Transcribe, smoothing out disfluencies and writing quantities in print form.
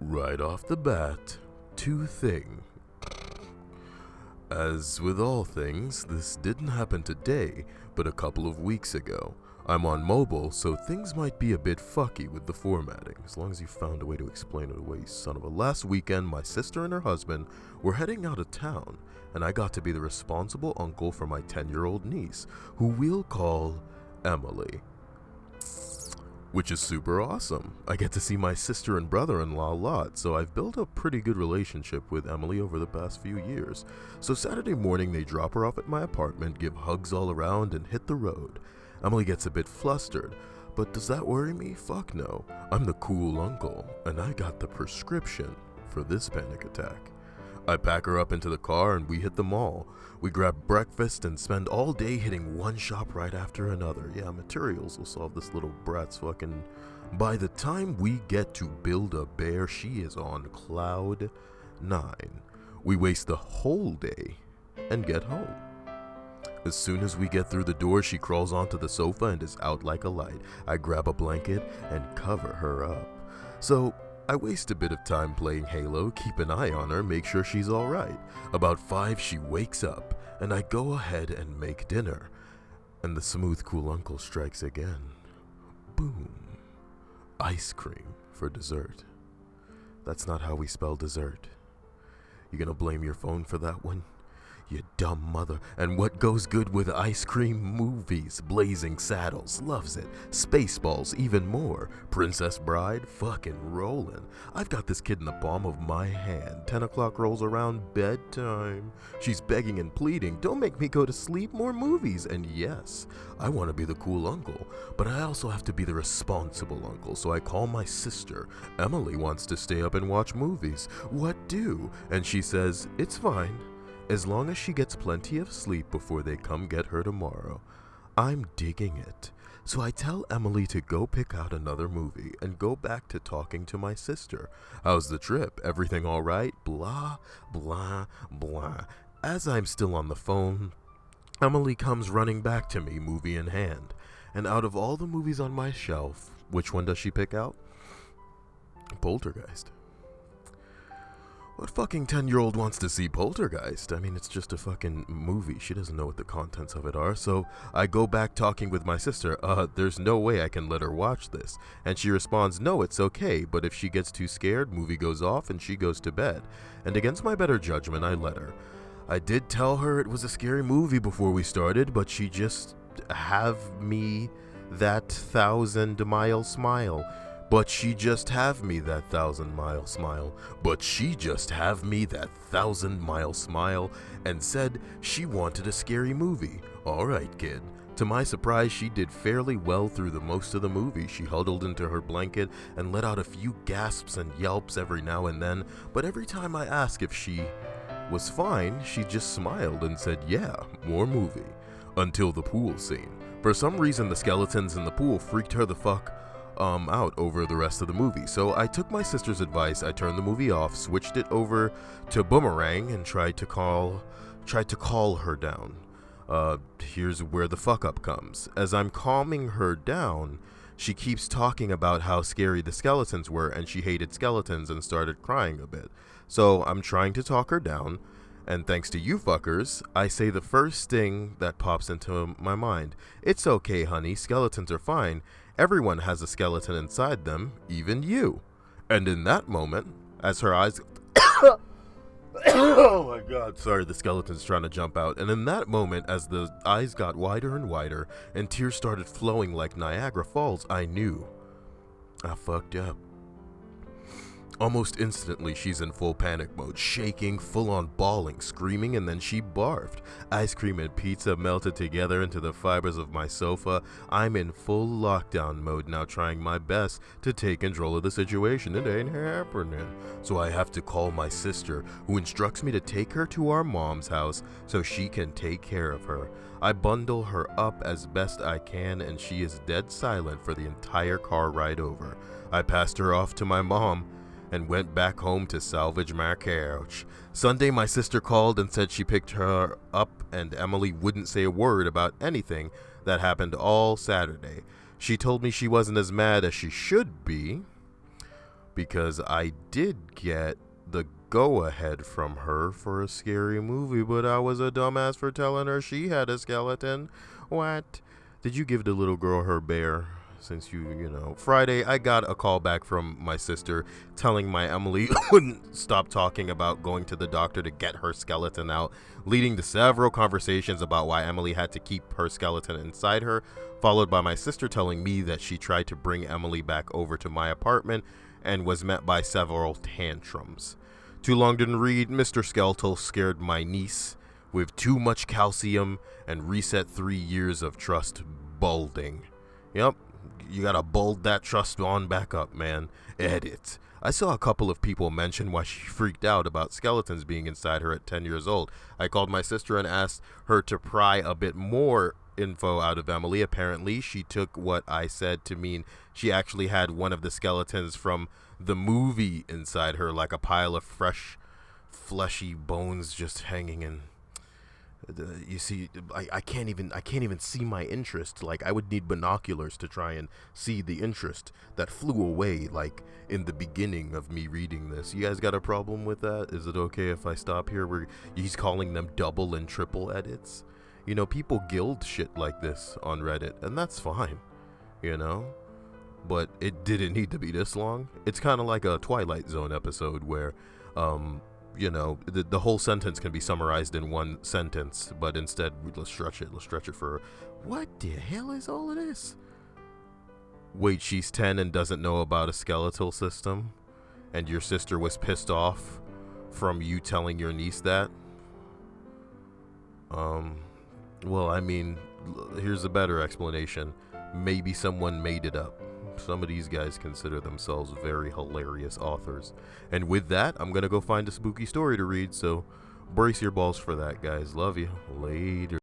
Right off the bat, two things. As with all things, this didn't happen today, but a couple of weeks ago. I'm on mobile, so things might be a bit fucky with the formatting, as long as you found a way to explain it away, son of a. Last weekend, my sister and her husband were heading out of town, and I got to be the responsible uncle for my 10-year-old niece, who we'll call Emily. Which is super awesome. I get to see my sister and brother-in-law a lot, so I've built a pretty good relationship with Emily over the past few years. So Saturday morning, they drop her off at my apartment, give hugs all around, and hit the road. Emily gets a bit flustered, but does that worry me? Fuck no. I'm the cool uncle, and I got the prescription for this panic attack. I pack her up into the car and we hit the mall. We grab breakfast and spend all day hitting one shop right after another. Yeah, materials will solve this little brat's fucking... By the time we get to Build-A-Bear, she is on cloud 9. We waste the whole day and get home. As soon as we get through the door, she crawls onto the sofa and is out like a light. I grab a blanket and cover her up. So I waste a bit of time playing Halo, keep an eye on her, make sure she's alright. About 5, she wakes up, and I go ahead and make dinner. And the smooth, cool uncle strikes again. Boom. Ice cream for dessert. That's not how we spell dessert. You gonna blame your phone for that one? You dumb mother. And what goes good with ice cream? Movies. Blazing Saddles. Loves it. Spaceballs. Even more. Princess Bride. Fucking rollin'. I've got this kid in the palm of my hand. 10 o'clock rolls around, bedtime. She's begging and pleading, don't make me go to sleep, more movies. And yes, I want to be the cool uncle, but I also have to be the responsible uncle, so I call my sister. Emily wants to stay up and watch movies. What do? And she says, it's fine, as long as she gets plenty of sleep before they come get her tomorrow. I'm digging it. So I tell Emily to go pick out another movie and go back to talking to my sister. How's the trip? Everything all right? Blah, blah, blah. As I'm still on the phone, Emily comes running back to me, movie in hand. And out of all the movies on my shelf, which one does she pick out? Poltergeist. What fucking 10-year-old wants to see Poltergeist? I mean, it's just a fucking movie. She doesn't know what the contents of it are. So I go back talking with my sister. There's no way I can let her watch this. And she responds, no, it's okay. But if she gets too scared, movie goes off and she goes to bed. And against my better judgment, I let her. I did tell her it was a scary movie before we started, but she just have me that 1,000-mile smile. But she just have me that 1,000-mile smile. But she just have me that 1,000-mile smile and said she wanted a scary movie. Alright, kid. To my surprise, she did fairly well through the most of the movie. She huddled into her blanket and let out a few gasps and yelps every now and then, but every time I asked if she was fine, she just smiled and said, yeah, more movie. Until the pool scene. For some reason, the skeletons in the pool freaked her the fuck out over the rest of the movie. So I took my sister's advice, I turned the movie off, switched it over to Boomerang, and tried to call her down. Here's where the fuck up comes. As I'm calming her down, she keeps talking about how scary the skeletons were and she hated skeletons and started crying a bit. So I'm trying to talk her down, and thanks to you fuckers, I say the first thing that pops into my mind. It's okay, honey, skeletons are fine. Everyone has a skeleton inside them, even you. And in that moment, as her eyes... Oh my god, sorry, the skeleton's trying to jump out. And in that moment, as the eyes got wider and wider, and tears started flowing like Niagara Falls, I knew I fucked up. Almost instantly, she's in full panic mode, shaking, full-on bawling, screaming, and then she barfed. Ice cream and pizza melted together into the fibers of my sofa. I'm in full lockdown mode now, trying my best to take control of the situation. It ain't happening. So I have to call my sister, who instructs me to take her to our mom's house so she can take care of her. I bundle her up as best I can, and she is dead silent for the entire car ride over. I passed her off to my mom and went back home to salvage my couch. Sunday, my sister called and said she picked her up and Emily wouldn't say a word about anything that happened all Saturday. She told me she wasn't as mad as she should be, because I did get the go-ahead from her for a scary movie, but I was a dumbass for telling her she had a skeleton. What? Did you give the little girl her bear? Since Friday, I got a call back from my sister telling my Emily wouldn't stop talking about going to the doctor to get her skeleton out, leading to several conversations about why Emily had to keep her skeleton inside her, followed by my sister telling me that she tried to bring Emily back over to my apartment and was met by several tantrums. Too long didn't read, Mr. Skeletal scared my niece with too much calcium and reset 3 years of trust balding. Yep. You gotta bold that trust on back up, man. Edit. I saw a couple of people mention why she freaked out about skeletons being inside her at 10 years old. I called my sister and asked her to pry a bit more info out of Emily. Apparently, she took what I said to mean she actually had one of the skeletons from the movie inside her, like a pile of fresh, fleshy bones just hanging in. You see, I can't even see my interest. Like, I would need binoculars to try and see the interest that flew away, like, in the beginning of me reading this. You guys got a problem with that? Is it okay if I stop here? He's calling them double and triple edits. People guild shit like this on Reddit, and that's fine, But it didn't need to be this long. It's kind of like a Twilight Zone episode where, the whole sentence can be summarized in one sentence, but instead, let's stretch it for, what the hell is all of this? Wait, she's 10 and doesn't know about a skeletal system? And your sister was pissed off from you telling your niece that? Well, I mean, here's a better explanation. Maybe someone made it up. Some of these guys consider themselves very hilarious authors. And with that, I'm going to go find a spooky story to read, so brace your balls for that, guys. Love you. Later.